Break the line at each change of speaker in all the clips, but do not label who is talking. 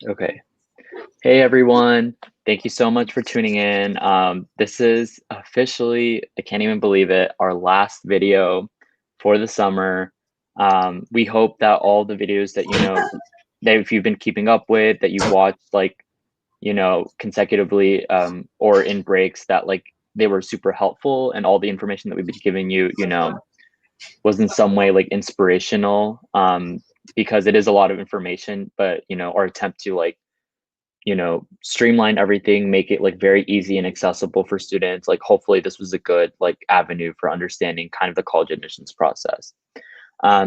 Okay. Hey everyone. Thank you so much for tuning in. This is officially, I can't even believe it, our last video for the summer. We hope that all the videos that that if you've been keeping up with, that you've watched consecutively or in breaks, that they were super helpful, and all the information that we've been giving you, was in some way like inspirational. Because it is a lot of information, but our attempt to streamline everything, make it like very easy and accessible for students. Like hopefully this was a good like avenue for understanding kind of the college admissions process.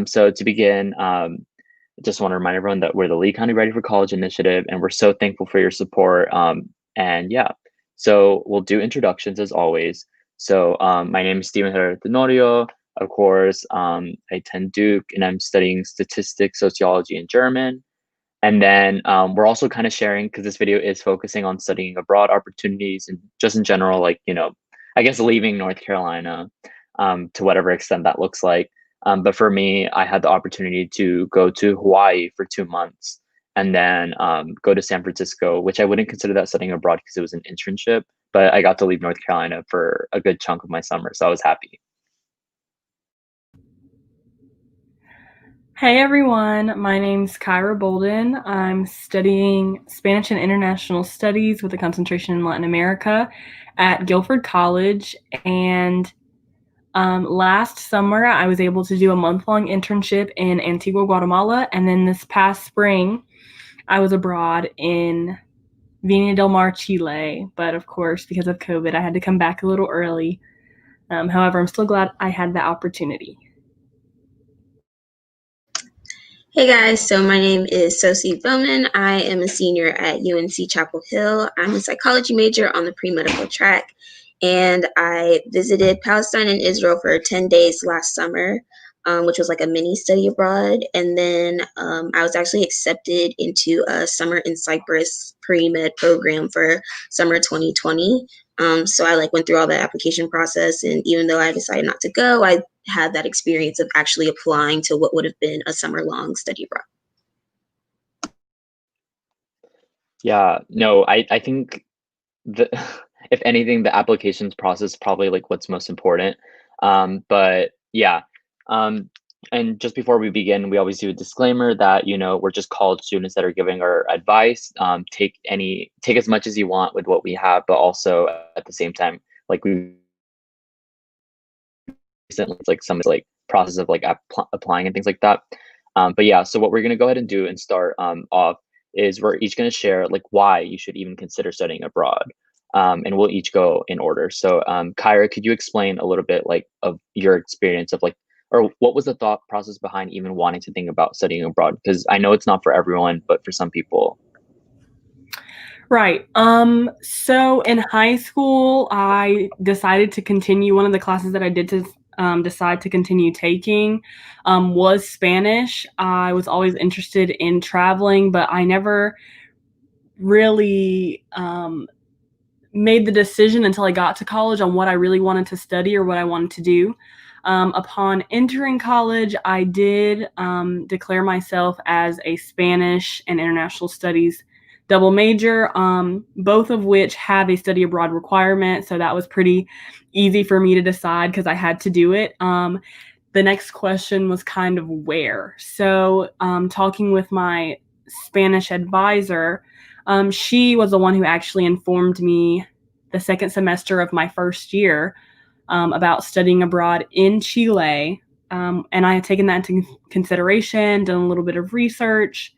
So to begin, I just want to remind everyone that we're the Lee County Ready for College initiative, and we're so thankful for your support. And yeah, so we'll do introductions as always. So my name is Steven Herrera Tenorio. Of course, I attend Duke, and I'm studying statistics, sociology, and German. And then we're also kind of sharing, because this video is focusing on studying abroad opportunities and just in general, I guess leaving North Carolina to whatever extent that looks like. But for me, I had the opportunity to go to Hawaii for 2 months and then go to San Francisco, which I wouldn't consider that studying abroad because it was an internship, but I got to leave North Carolina for a good chunk of my summer. So I was happy.
Hey everyone, my name's Kyra Bolden. I'm studying Spanish and International Studies with a concentration in Latin America at Guilford College. And last summer, I was able to do a month-long internship in Antigua, Guatemala. And then this past spring, I was abroad in Viña del Mar, Chile. But of course, because of COVID, I had to come back a little early. However, I'm still glad I had the opportunity.
Hey guys, so my name is Sosie Bowman. I am a senior at UNC Chapel Hill. I'm a psychology major on the pre-medical track, and I visited Palestine and Israel for 10 days last summer, which was like a mini study abroad. And then I was actually accepted into a summer in Cyprus pre-med program for summer 2020. So I went through all that application process, and even though I decided not to go, I had that experience of actually applying to what would have been a summer-long study abroad.
Yeah, no, I think the if anything, the applications process probably like what's most important. But yeah, um, and just before we begin, we always do a disclaimer that we're just college students that are giving our advice. Take as much as you want with what we have, but also at the same time, like we recently, it's like some like process of like applying and things like that. But yeah, so what we're gonna go ahead and do and start off is we're each gonna share like why you should even consider studying abroad. And we'll each go in order. So, Kyra, could you explain a little bit like of your experience of like, or what was the thought process behind even wanting to think about studying abroad? Because I know it's not for everyone, but for some people.
Right. So in high school, I decided to continue one of the classes that I did to decide to continue taking was Spanish. I was always interested in traveling, but I never really made the decision until I got to college on what I really wanted to study or what I wanted to do. Upon entering college, I did declare myself as a Spanish and International Studies double major, both of which have a study abroad requirement. So that was pretty easy for me to decide because I had to do it. The next question was kind of where. So talking with my Spanish advisor, she was the one who actually informed me the second semester of my first year about studying abroad in Chile. And I had taken that into consideration, done a little bit of research.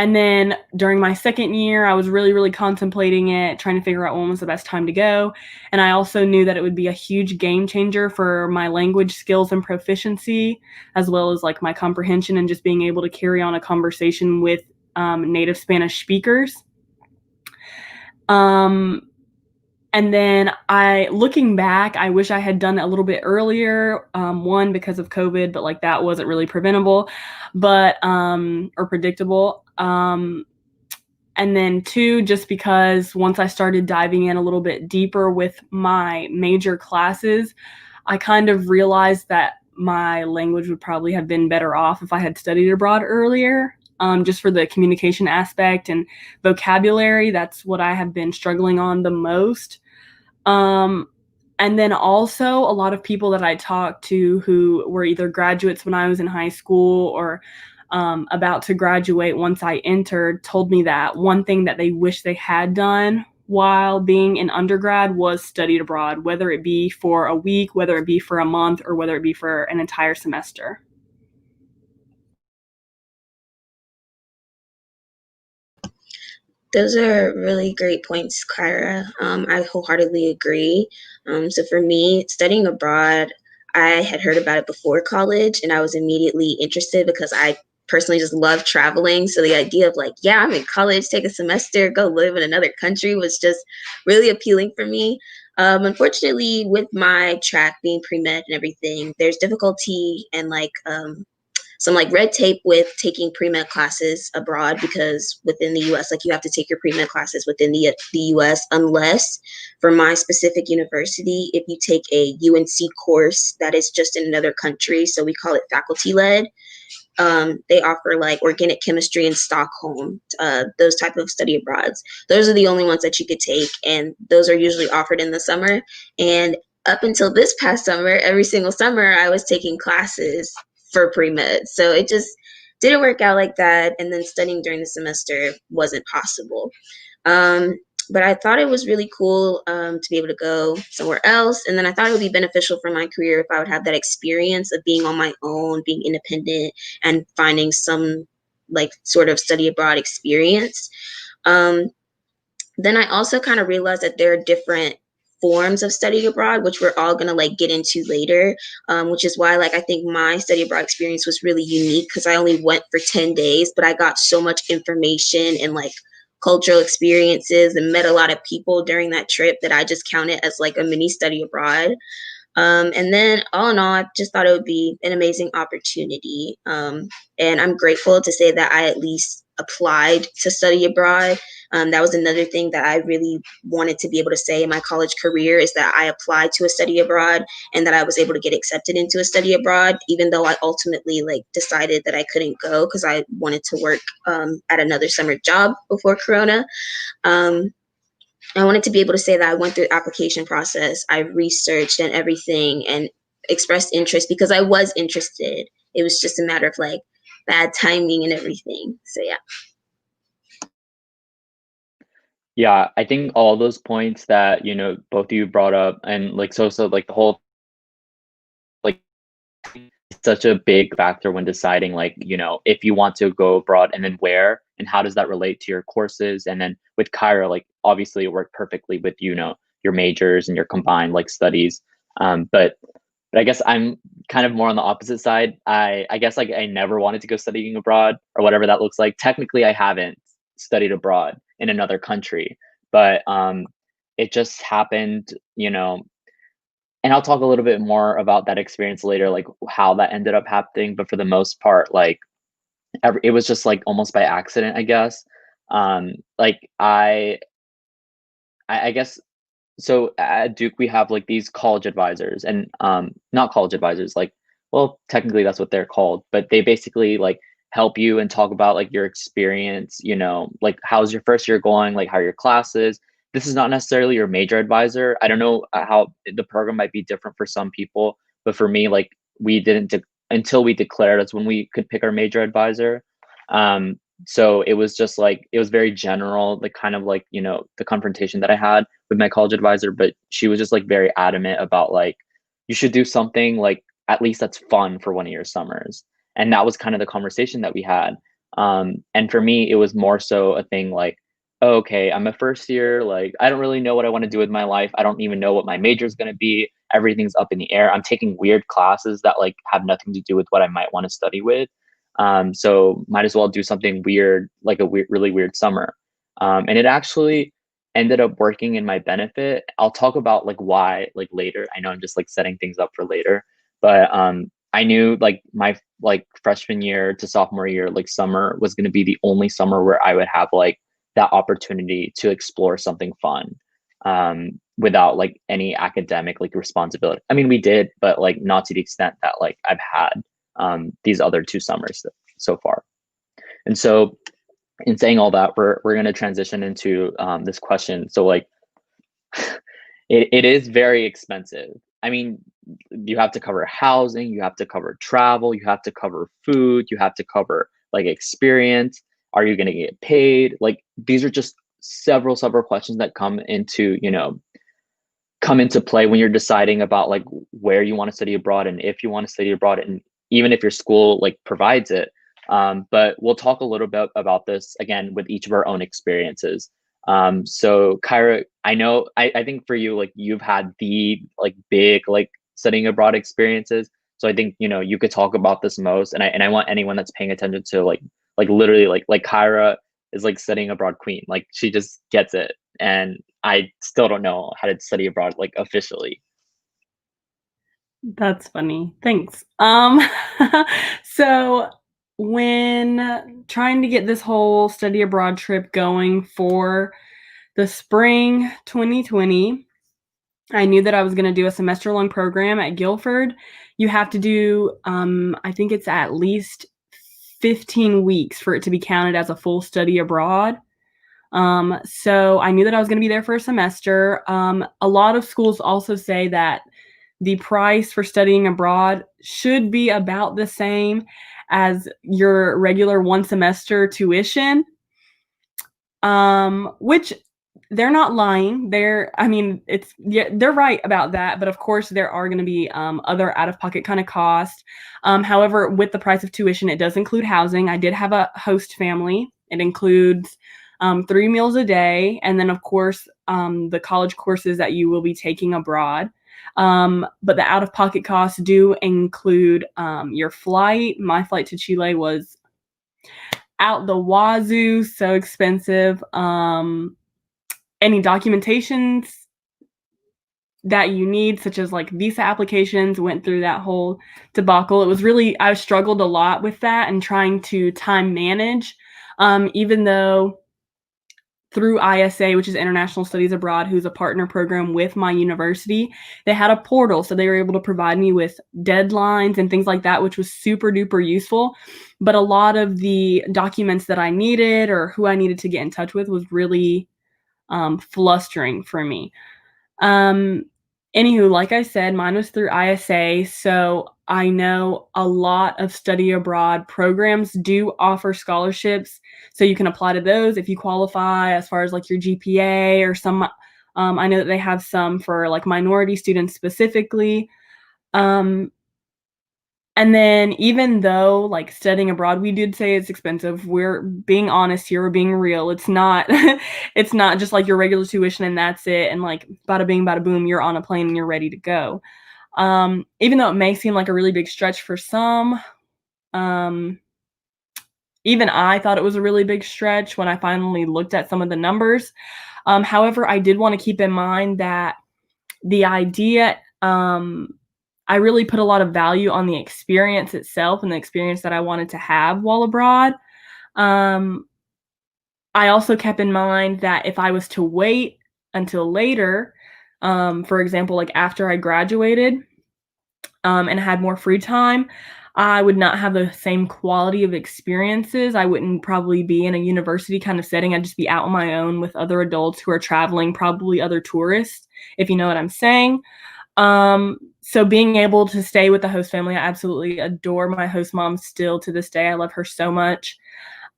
And then during my second year, I was really, really contemplating it, trying to figure out when was the best time to go. And I also knew that it would be a huge game changer for my language skills and proficiency, as well as like my comprehension and just being able to carry on a conversation with native Spanish speakers. And then looking back, I wish I had done it a little bit earlier. One, because of COVID, but like that wasn't really preventable, or predictable. And then two, just because once I started diving in a little bit deeper with my major classes, I kind of realized that my language would probably have been better off if I had studied abroad earlier. just for the communication aspect and vocabulary. That's what I have been struggling on the most. And then also a lot of people that I talked to who were either graduates when I was in high school or about to graduate once I entered told me that one thing that they wish they had done while being in undergrad was studied abroad, whether it be for a week, whether it be for a month, or whether it be for an entire semester.
Those are really great points, Kyra. I wholeheartedly agree. So for me, studying abroad, I had heard about it before college, and I was immediately interested because I personally just love traveling. So the idea of like, yeah, I'm in college, take a semester, go live in another country was just really appealing for me. Unfortunately, with my track being pre-med and everything, there's difficulty and like some like red tape with taking pre-med classes abroad, because within the US, like you have to take your pre-med classes within the US, unless for my specific university, if you take a UNC course that is just in another country, so we call it faculty led. They offer like organic chemistry in Stockholm, those type of study abroads. Those are the only ones that you could take, and those are usually offered in the summer. And up until this past summer, every single summer, I was taking classes for pre-med. So it just didn't work out like that. And then studying during the semester wasn't possible. Um, but I thought it was really cool to be able to go somewhere else. And then I thought it would be beneficial for my career if I would have that experience of being on my own, being independent, and finding some like sort of study abroad experience. Um, then I also kind of realized that there are different forms of studying abroad, which we're all going to like get into later, which is why like I think my study abroad experience was really unique because I only went for 10 days, but I got so much information and like cultural experiences and met a lot of people during that trip that I just counted as like a mini study abroad. And then all in all, I just thought it would be an amazing opportunity. And I'm grateful to say that I at least applied to study abroad. That was another thing that I really wanted to be able to say in my college career, is that I applied to a study abroad and that I was able to get accepted into a study abroad, even though I ultimately like decided that I couldn't go because I wanted to work at another summer job before Corona. Um, I wanted to be able to say that I went through the application process. I researched and everything and expressed interest because I was interested. It was just a matter of like bad timing and everything. So yeah.
Yeah, I think all those points that, both of you brought up, and like so like the whole like such a big factor when deciding, like, if you want to go abroad, and then where and how does that relate to your courses. And then with Kyra, like obviously it worked perfectly with, your majors and your combined like studies. But I guess I'm kind of more on the opposite side. I guess like I never wanted to go studying abroad or whatever that looks like. Technically I haven't studied abroad in another country, but it just happened, and I'll talk a little bit more about that experience later, like how that ended up happening. But for the most part, like it was just like almost by accident, I guess. Like I guess so at Duke we have like these college advisors, and not college advisors, like, well, technically that's what they're called, but they basically like help you and talk about like your experience, like how's your first year going, like how are your classes. This is not necessarily your major advisor. I don't know how the program might be different for some people, but for me, like we didn't until we declared, that's when we could pick our major advisor. So it was just like it was very general, like kind of like, the confrontation that I had with my college advisor, but she was just like very adamant about like you should do something like at least that's fun for one of your summers. And that was kind of the conversation that we had. And for me, it was more so a thing like, oh, okay, I'm a first year, like I don't really know what I want to do with my life. I don't even know what my major is going to be. Everything's up in the air. I'm taking weird classes that like have nothing to do with what I might want to study with. So might as well do something weird, like a really weird summer. And it actually ended up working in my benefit. I'll talk about like why like later. I know I'm just like setting things up for later, but I knew like my like freshman year to sophomore year, like summer was going to be the only summer where I would have like that opportunity to explore something fun, without like any academic like responsibility. I mean, we did, but like not to the extent that like I've had these other two summers so far. And so in saying all that, we're going to transition into this question. So like, it is very expensive. I mean, you have to cover housing, you have to cover travel, you have to cover food, you have to cover like experience. Are you going to get paid? Like these are just several questions that come into play when you're deciding about like where you want to study abroad and if you want to study abroad, and even if your school like provides it. But we'll talk a little bit about this again with each of our own experiences. So Kyra, I think for you, like you've had the like big like studying abroad experiences. So I think you could talk about this most, and I want anyone that's paying attention to like literally like Kyra is like studying abroad queen. Like she just gets it, and I still don't know how to study abroad like officially.
That's funny. Thanks. So when trying to get this whole study abroad trip going for the spring 2020, I knew that I was going to do a semester-long program at Guilford. You have to do, I think it's at least 15 weeks for it to be counted as a full study abroad. So I knew that I was going to be there for a semester. A lot of schools also say that the price for studying abroad should be about the same as your regular one semester tuition, which they're not lying. They're right about that. But of course, there are going to be other out-of-pocket kind of costs. However, with the price of tuition, it does include housing. I did have a host family. It includes 3 meals a day, and then of course the college courses that you will be taking abroad. But the out-of-pocket costs do include your flight. My flight to Chile was out the wazoo, so expensive. Any documentations that you need, such as like visa applications, went through that whole debacle. It was really, I struggled a lot with that and trying to time manage, even though through ISA, which is International Studies Abroad, who's a partner program with my university, they had a portal. So they were able to provide me with deadlines and things like that, which was super duper useful. But a lot of the documents that I needed or who I needed to get in touch with was really flustering for me. Anywho, like I said, mine was through ISA, so I know a lot of study abroad programs do offer scholarships, so you can apply to those if you qualify as far as like your GPA or some. I know that they have some for like minority students specifically. And then even though like studying abroad, we did say it's expensive. We're being honest here. We're being real. It's not, it's not just like your regular tuition and that's it. And like bada bing, bada boom, you're on a plane and you're ready to go. Even though it may seem like a really big stretch for some, even I thought it was a really big stretch when I finally looked at some of the numbers. However, I did want to keep in mind that the idea, I really put a lot of value on the experience itself and the experience that I wanted to have while abroad. I also kept in mind that if I was to wait until later, for example, like after I graduated and had more free time, I would not have the same quality of experiences. I wouldn't probably be in a university kind of setting. I'd just be out on my own with other adults who are traveling, probably other tourists, if you know what I'm saying. So being able to stay with the host family, I absolutely adore my host mom still to this day. I love her so much.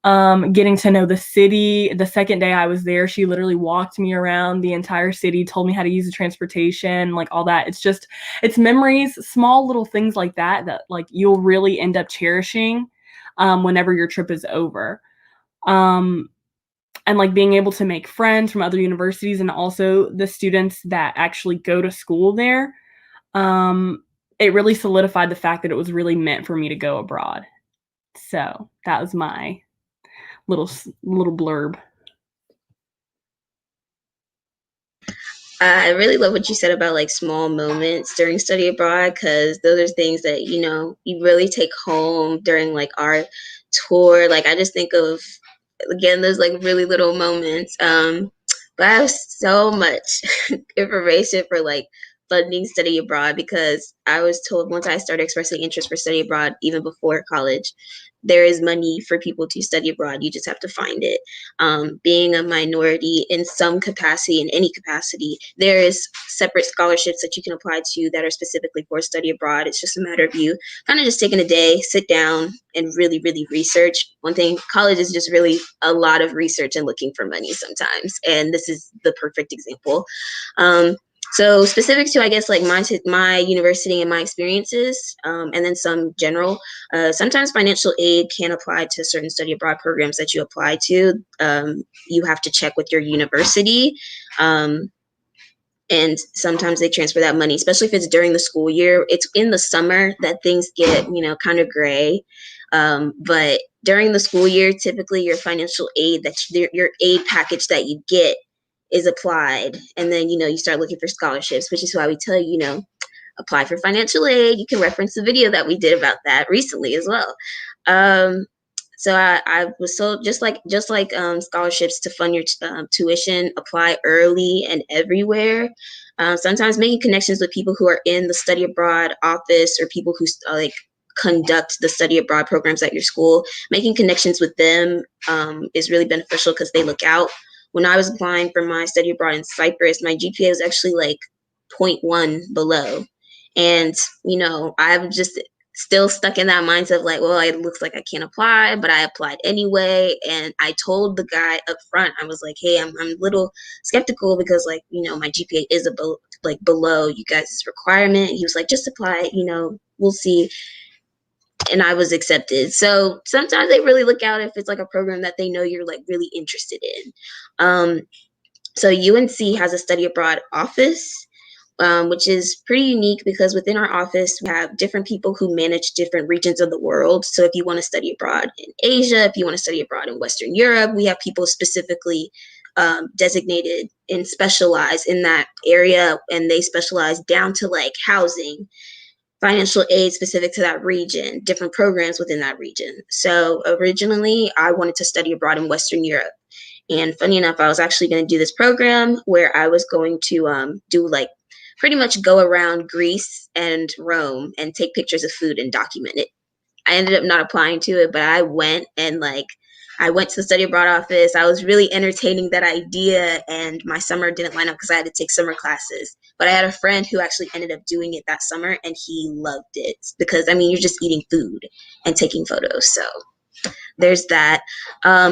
Getting to know the city. The second day I was there, she literally walked me around the entire city, told me how to use the transportation, like all that. It's memories, small little things like that like you'll really end up cherishing whenever your trip is over. And like being able to make friends from other universities and also the students that actually go to school there, it really solidified the fact that it was really meant for me to go abroad. So that was my little blurb.
I really love what you said about like small moments during study abroad, because those are things that you really take home during like our tour. Like I just think of, again, those like really little moments. But I have so much information for like funding study abroad, because I was told once I started expressing interest for study abroad, even before college, there is money for people to study abroad. You just have to find it. Being a minority in some capacity, in any capacity, there is separate scholarships that you can apply to that are specifically for study abroad. It's just a matter of you kind of just taking a day, sit down, and really, really research. One thing, college is just really a lot of research and looking for money sometimes, and this is the perfect example. So specific to, I guess, like my university and my experiences, and then some general, sometimes financial aid can apply to certain study abroad programs that you apply to. You have to check with your university. And sometimes they transfer that money, especially if it's during the school year. It's in the summer that things get, kind of gray. But during the school year, typically your financial aid, your aid package that you get is applied. And then, you start looking for scholarships, which is why we tell you, apply for financial aid. You can reference the video that we did about that recently as well. So I was so just like scholarships to fund your tuition, apply early and everywhere. Sometimes making connections with people who are in the study abroad office or people who conduct the study abroad programs at your school, making connections with them is really beneficial because they look out. When I was applying for my study abroad in Cyprus, my GPA was actually like 0.1 below. And, I'm just still stuck in that mindset of like, well, it looks like I can't apply, but I applied anyway. And I told the guy up front, I was like, hey, I'm a little skeptical because my GPA is below you guys' requirement. He was like, just apply, we'll see. And I was accepted. So sometimes they really look out if it's like a program that they know you're like really interested in. So UNC has a study abroad office, which is pretty unique because within our office, we have different people who manage different regions of the world. So if you want to study abroad in Asia, if you want to study abroad in Western Europe, we have people specifically designated and specialized in that area, and they specialize down to like housing, financial aid specific to that region, different programs within that region. So originally, I wanted to study abroad in Western Europe. And funny enough, I was actually going to do this program where I was going to do like pretty much go around Greece and Rome and take pictures of food and document it. I ended up not applying to it, but I went and I went to the study abroad office. I was really entertaining that idea, and my summer didn't line up because I had to take summer classes. But I had a friend who actually ended up doing it that summer, and he loved it because, you're just eating food and taking photos. So there's that.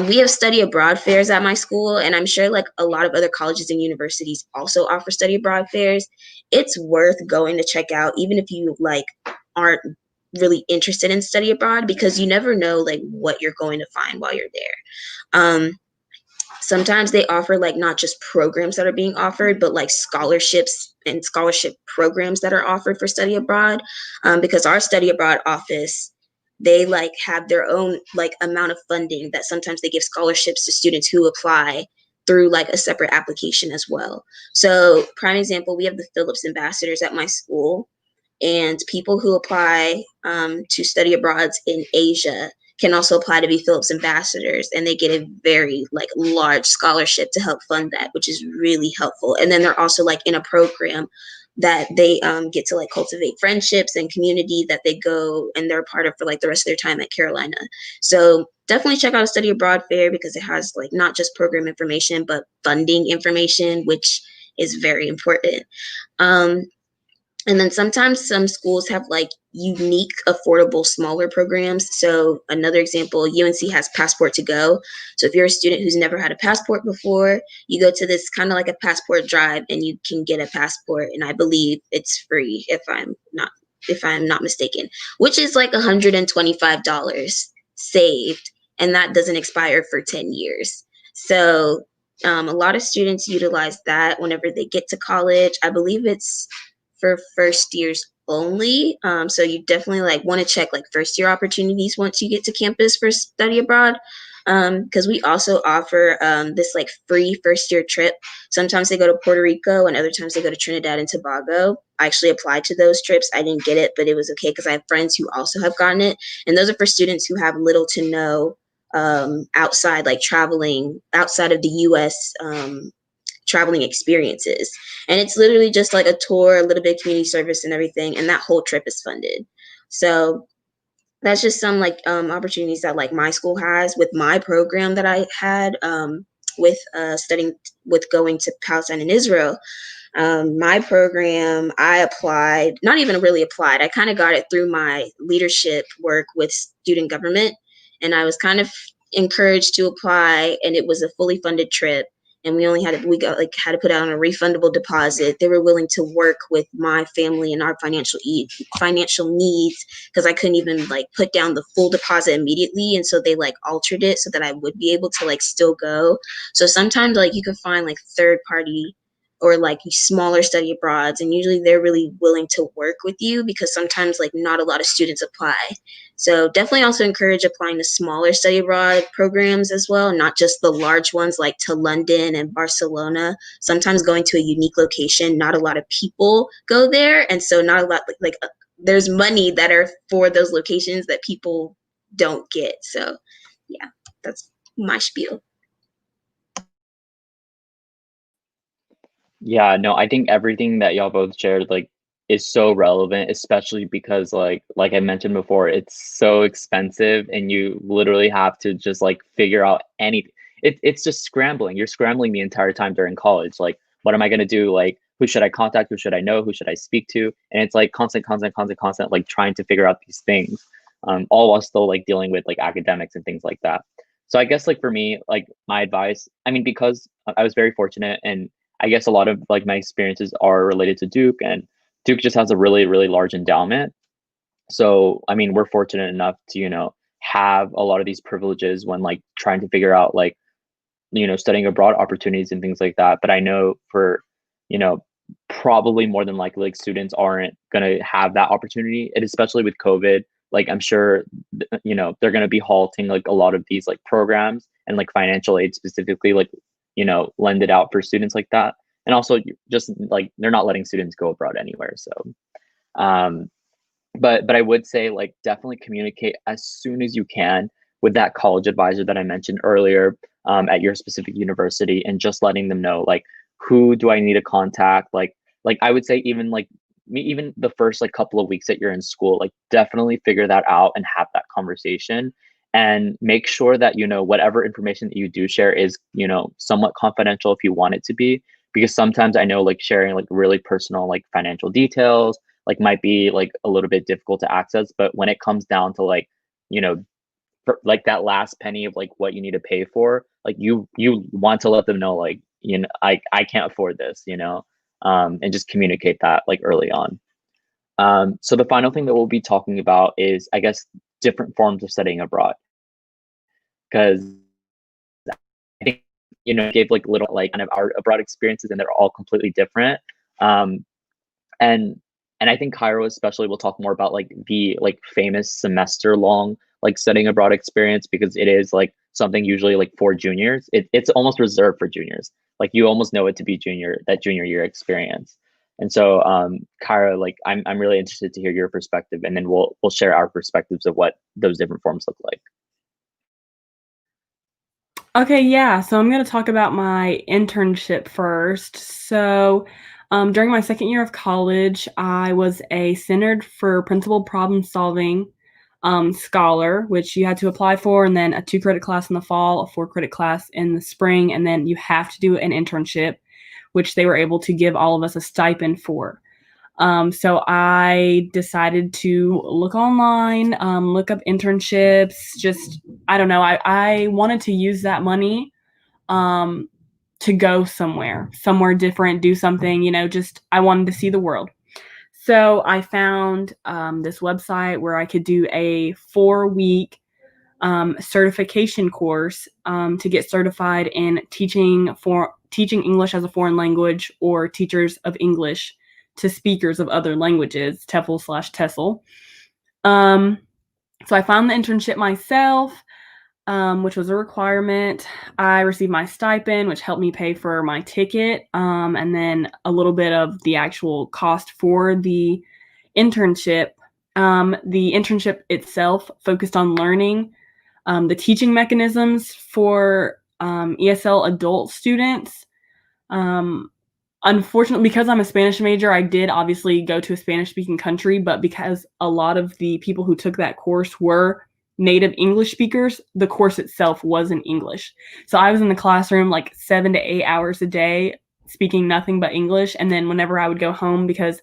We have study abroad fairs at my school, and I'm sure like a lot of other colleges and universities also offer study abroad fairs. It's worth going to check out, even if you aren't really interested in study abroad, because you never know like what you're going to find while you're there. Sometimes they offer like not just programs that are being offered, but like scholarships and scholarship programs that are offered for study abroad. Because our study abroad office, they have their own amount of funding that sometimes they give scholarships to students who apply through a separate application as well. So prime example, we have the Phillips ambassadors at my school, and people who apply to study abroad in Asia can also apply to be Phillips ambassadors, and they get a very large scholarship to help fund that, which is really helpful. And then they're also in a program that they get to cultivate friendships and community that they go and they're a part of for the rest of their time at Carolina. So definitely check out a study abroad fair because it has not just program information, but funding information, which is very important. And then sometimes some schools have unique, affordable, smaller programs. So another example, UNC has Passport to Go. So if you're a student who's never had a passport before, you go to this kind of like a passport drive and you can get a passport. And I believe it's free if I'm not mistaken, which is $125 saved. And that doesn't expire for 10 years. So a lot of students utilize that whenever they get to college. I believe it's for first years only. So you definitely want to check first year opportunities once you get to campus for study abroad. Because we also offer this free first year trip. Sometimes they go to Puerto Rico and other times they go to Trinidad and Tobago. I actually applied to those trips. I didn't get it, but it was okay because I have friends who also have gotten it. And those are for students who have little to no outside traveling outside of the US traveling experiences. And it's literally just a tour, a little bit of community service and everything. And that whole trip is funded. So that's just some like opportunities that like my school has with my program that I had with studying with going to Palestine and Israel. My program, I applied, not even really applied. I kind of got it through my leadership work with student government, and I was kind of encouraged to apply, and it was a fully funded trip. And we got like had to put out a refundable deposit. They were willing to work with my family and our financial needs because I couldn't even like put down the full deposit immediately, and so they like altered it so that I would be able to like still go. So sometimes like you can find like third party or like smaller study abroads, and usually they're really willing to work with you because sometimes like not a lot of students apply. So definitely also encourage applying to smaller study abroad programs as well, not just the large ones like to London and Barcelona. Sometimes going to a unique location, not a lot of people go there, and so not a lot there's money that are for those locations that people don't get. So yeah, that's my spiel.
Yeah, no, I think everything that y'all both shared, like, is so relevant, especially because, like I mentioned before, it's so expensive and you literally have to just, like, figure out it's just scrambling. You're scrambling the entire time during college. Like, what am I gonna do? Like, who should I contact? Who should I know? Who should I speak to? And it's like constant, like, trying to figure out these things, all while still, like, dealing with, like, academics and things like that. So I guess, like, for me, like, my advice, I mean, because I was very fortunate and I guess a lot of like my experiences are related to Duke, and Duke just has a really, really large endowment. So, I mean, we're fortunate enough to, have a lot of these privileges when like trying to figure out like, studying abroad opportunities and things like that. But I know for, you know, probably more than likely like students aren't going to have that opportunity. And especially with COVID, like I'm sure, they're going to be halting like a lot of these like programs and like financial aid specifically, like, lend it out for students like that. And also just like they're not letting students go abroad anywhere. So, um, but I would say like definitely communicate as soon as you can with that college advisor that I mentioned earlier, at your specific university, and just letting them know like who do I need to contact. Like I would say even like me even the first like couple of weeks that you're in school, like definitely figure that out and have that conversation, and make sure that whatever information that you do share is somewhat confidential if you want it to be, because sometimes I know like sharing like really personal like financial details like might be like a little bit difficult to access. But when it comes down to like, you know, like that last penny of like what you need to pay for, like you want to let them know like, I can't afford this, and just communicate that like early on. So the final thing that we'll be talking about is, I guess, different forms of studying abroad, because I think gave like little like kind of our abroad experiences, and they're all completely different. Um, and and I think Cairo especially will talk more about like the like famous semester long like studying abroad experience, because it is like something usually like for juniors. It's almost reserved for juniors. Like you almost know it to be junior year experience. And so Cairo, like I'm really interested to hear your perspective, and then we'll share our perspectives of what those different forms look like.
Okay, yeah. So I'm going to talk about my internship first. So, during my second year of college, I was a Centered for Principal Problem Solving scholar, which you had to apply for, and then a 2 credit class in the fall, a 4 credit class in the spring, and then you have to do an internship, which they were able to give all of us a stipend for. So I decided to look online, look up internships. Just, I don't know. I wanted to use that money um, to go somewhere different, do something, just I wanted to see the world. So I found this website where I could do a 4 week certification course to get certified in teaching English as a foreign language, or teachers of English to speakers of other languages, TEFL/TESOL. So I found the internship myself, which was a requirement. I received my stipend, which helped me pay for my ticket, and then a little bit of the actual cost for the internship. The internship itself focused on learning the teaching mechanisms for ESL adult students. Um, Unfortunately, because I'm a Spanish major, I did obviously go to a Spanish-speaking country, but because a lot of the people who took that course were native English speakers, the course itself was in English. So I was in the classroom like 7 to 8 hours a day speaking nothing but English, and then whenever I would go home, because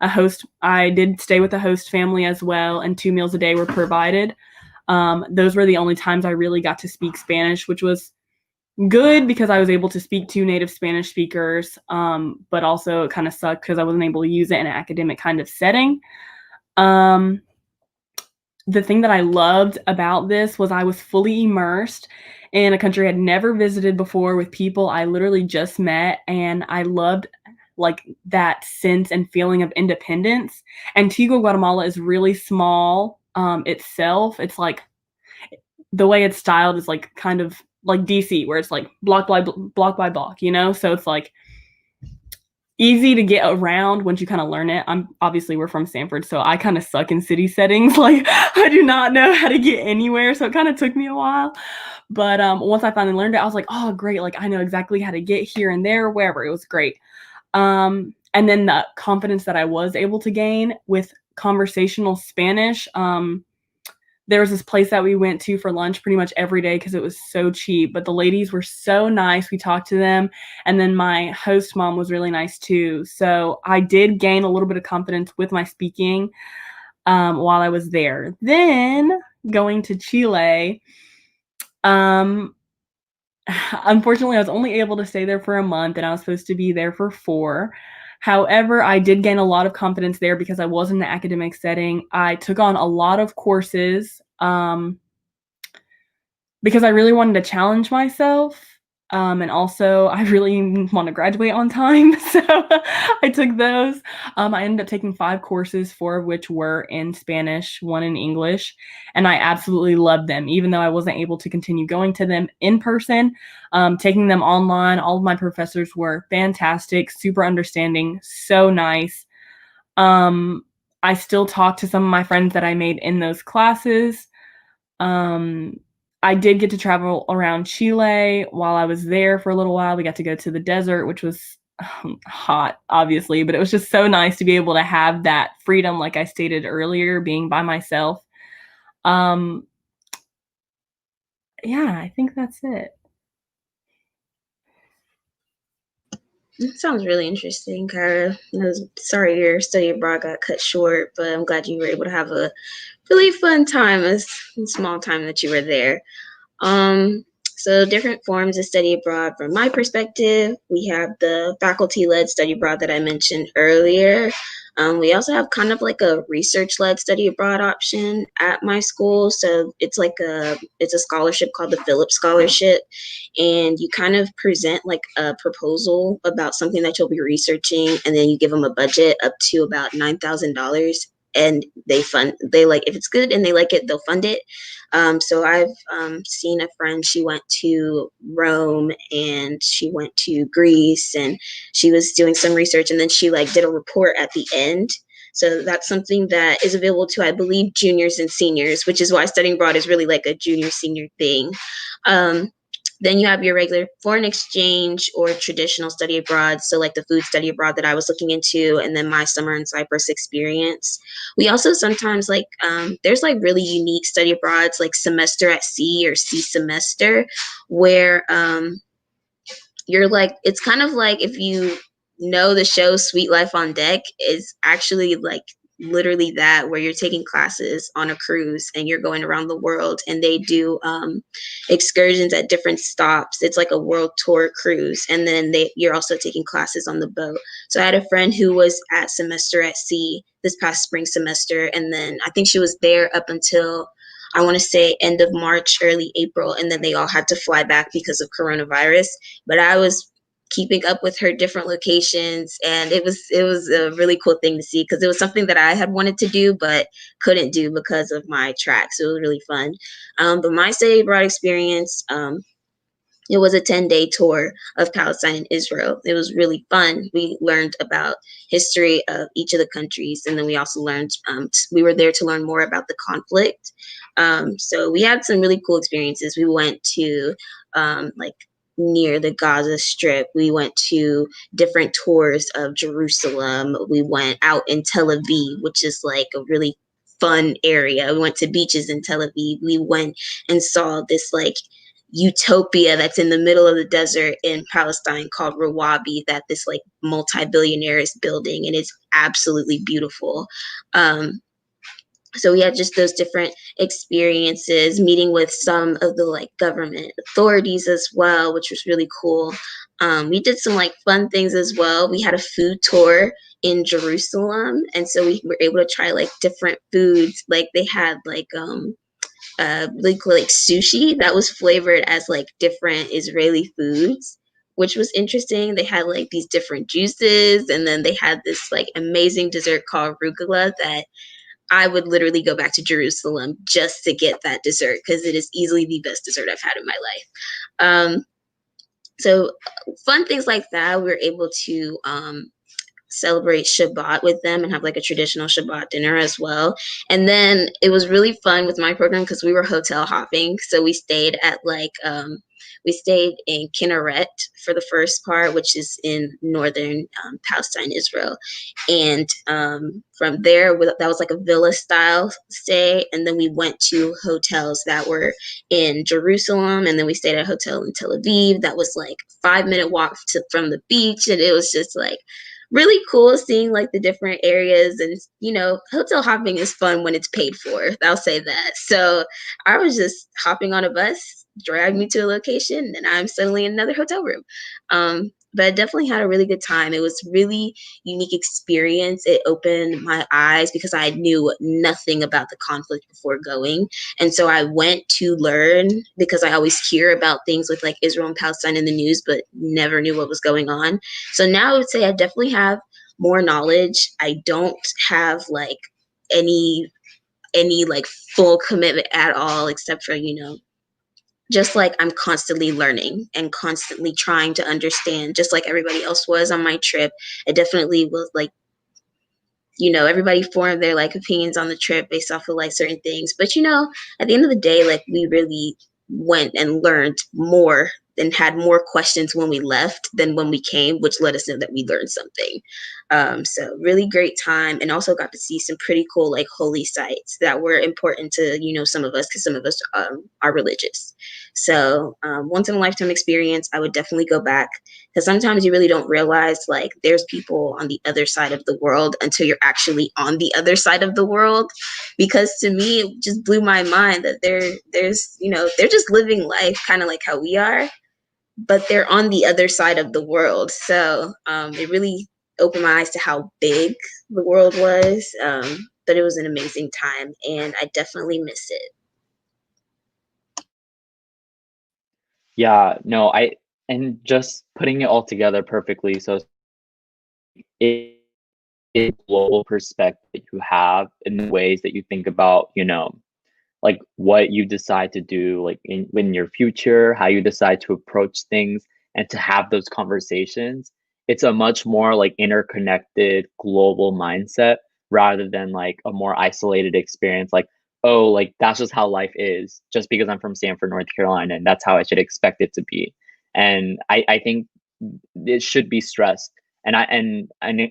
I did stay with a host family as well, and 2 meals a day were provided. Those were the only times I really got to speak Spanish, which was good because I was able to speak to native Spanish speakers, but also it kind of sucked because I wasn't able to use it in an academic kind of setting. Um, the thing that I loved about this was I was fully immersed in a country I'd never visited before with people I literally just met, and I loved like that sense and feeling of independence. Antigua, Guatemala is really small itself. It's like the way it's styled is like kind of like DC, where it's like block by block, you know? So it's like easy to get around once you kind of learn it. We're from Sanford, so I kind of suck in city settings. Like I do not know how to get anywhere, so it kind of took me a while. But once I finally learned it, I was like, oh great, like I know exactly how to get here and there, wherever. It was great. And then the confidence that I was able to gain with conversational Spanish. There was this place that we went to for lunch pretty much every day because it was so cheap, but the ladies were so nice. We talked to them, and then my host mom was really nice too. So I did gain a little bit of confidence with my speaking while I was there. Then going to Chile, unfortunately, I was only able to stay there for a month, and I was supposed to be there for 4. However, I did gain a lot of confidence there because I was in the academic setting. I took on a lot of courses because I really wanted to challenge myself. And also, I really want to graduate on time. So I took those. I ended up taking 5 courses, 4 of which were in Spanish, 1 in English. And I absolutely loved them, even though I wasn't able to continue going to them in person. Taking them online, all of my professors were fantastic, super understanding, so nice. I still talk to some of my friends that I made in those classes. I did get to travel around Chile while I was there for a little while. We got to go to the desert, which was hot, obviously, but it was just so nice to be able to have that freedom, like I stated earlier, being by myself. Yeah, I think that's it.
That sounds really interesting, Kyra. Sorry your study abroad got cut short, but I'm glad you were able to have a really fun time, a small time that you were there. So different forms of study abroad from my perspective. We have the faculty-led study abroad that I mentioned earlier. We also have kind of like a research-led study abroad option at my school. So it's a scholarship called the Phillips Scholarship, and you kind of present like a proposal about something that you'll be researching, and then you give them a budget up to about $9,000, and they like, if it's good and they like it, they'll fund it. So I've seen a friend, she went to Rome and she went to Greece, and she was doing some research, and then she like did a report at the end. So that's something that is available to, I believe, juniors and seniors, which is why studying abroad is really like a junior senior thing. Then you have your regular foreign exchange or traditional study abroad. So like the food study abroad that I was looking into, and then my summer in Cyprus experience. We also sometimes there's like really unique study abroads like semester at sea or sea semester, where you're like, it's kind of like, if you know the show Sweet Life on Deck, is actually like literally that, where you're taking classes on a cruise and you're going around the world, and they do excursions at different stops. It's like a world tour cruise, and then you're also taking classes on the boat. So I had a friend who was at semester at sea this past spring semester, and then I think she was there up until, I want to say, end of March, early April, and then they all had to fly back because of coronavirus. But I was keeping up with her different locations, and it was a really cool thing to see, because it was something that I had wanted to do but couldn't do because of my track. So it was really fun. But my study abroad experience, it was a 10-day tour of Palestine and Israel. It was really fun. We learned about history of each of the countries, and then we also learned, we were there to learn more about the conflict. So we had some really cool experiences. We went to near the Gaza Strip. We went to different tours of Jerusalem. We went out in Tel Aviv, which is like a really fun area. We went to beaches in Tel Aviv. We went and saw this like utopia that's in the middle of the desert in Palestine called Rawabi that this like multi-billionaire is building, and it's absolutely beautiful. So we had just those different experiences, meeting with some of the like government authorities as well, which was really cool. We did some like fun things as well. We had a food tour in Jerusalem, and so we were able to try like different foods. Like they had like really cool like sushi that was flavored as like different Israeli foods, which was interesting. They had like these different juices, and then they had this like amazing dessert called rugula that I would literally go back to Jerusalem just to get that dessert because it is easily the best dessert I've had in my life. So fun things like that. We were able to celebrate Shabbat with them and have like a traditional Shabbat dinner as well. And then it was really fun with my program because we were hotel hopping. So we stayed at like we stayed in Kinneret for the first part, which is in northern Palestine, Israel. And from there, that was like a villa style stay. And then we went to hotels that were in Jerusalem. And then we stayed at a hotel in Tel Aviv that was like 5-minute walk from the beach. And it was just like really cool seeing like the different areas. And you know, hotel hopping is fun when it's paid for, I'll say that. So I was just hopping on a bus, drag me to a location, and I'm suddenly in another hotel room. But I definitely had a really good time. It was really unique experience. It opened my eyes because I knew nothing about the conflict before going. And so I went to learn because I always hear about things with like Israel and Palestine in the news, but never knew what was going on. So now I would say I definitely have more knowledge. I don't have like any like full commitment at all, except for, you know, just like I'm constantly learning and constantly trying to understand, just like everybody else was on my trip. It definitely was like, you know, everybody formed their like opinions on the trip based off of like certain things. But you know, at the end of the day, like we really went and learned more and had more questions when we left than when we came, which let us know that we learned something. So really great time, and also got to see some pretty cool like holy sites that were important to, you know, some of us because some of us are religious. So once in a lifetime experience. I would definitely go back because sometimes you really don't realize like there's people on the other side of the world until you're actually on the other side of the world. Because to me, it just blew my mind that there's, you know, they're just living life kind of like how we are, but they're on the other side of the world. So it really opened my eyes to how big the world was. But it was an amazing time, and I definitely miss it.
Yeah, no, and just putting it all together perfectly. So it is global perspective you have in the ways that you think about, you know, like what you decide to do, like in your future, how you decide to approach things and to have those conversations. It's a much more like interconnected global mindset rather than like a more isolated experience. Like, oh, like that's just how life is, just because I'm from Stanford, North Carolina, and that's how I should expect it to be. And I think it should be stressed. I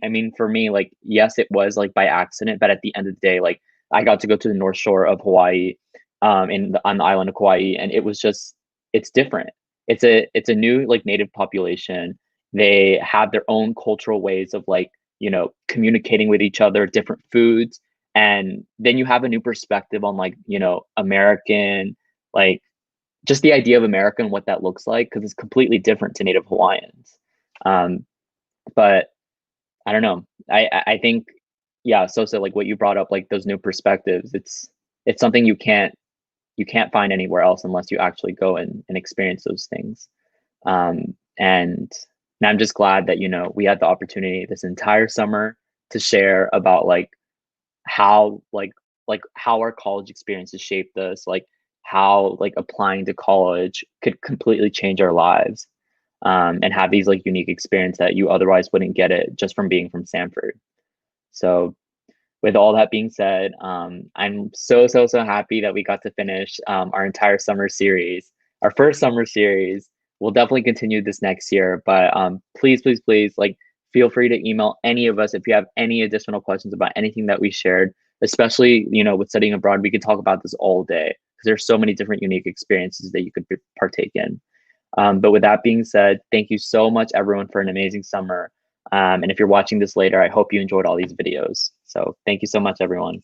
mean, for me, like, yes, it was like by accident, but at the end of the day, like I got to go to the North Shore of Hawaii, on the island of Kauai, and it was just it's different. It's a new like native population. They have their own cultural ways of like, you know, communicating with each other, different foods, and then you have a new perspective on like, you know, American, like just the idea of America and what that looks like because it's completely different to Native Hawaiians. Um, but I don't know. I think yeah. So like what you brought up, like those new perspectives. It's something you can't find anywhere else unless you actually go and experience those things. And I'm just glad that, you know, we had the opportunity this entire summer to share about how like how our college experiences shaped us, like how like applying to college could completely change our lives, and have these like unique experience that you otherwise wouldn't get it just from being from Stanford. So with all that being said, I'm so happy that we got to finish our entire summer series, our first summer series, we'll definitely continue this next year. But please, please, please, like feel free to email any of us if you have any additional questions about anything that we shared, especially, you know, with studying abroad. We could talk about this all day because there's so many different unique experiences that you could partake in. But with that being said, thank you so much, everyone, for an amazing summer. And if you're watching this later, I hope you enjoyed all these videos. So thank you so much, everyone.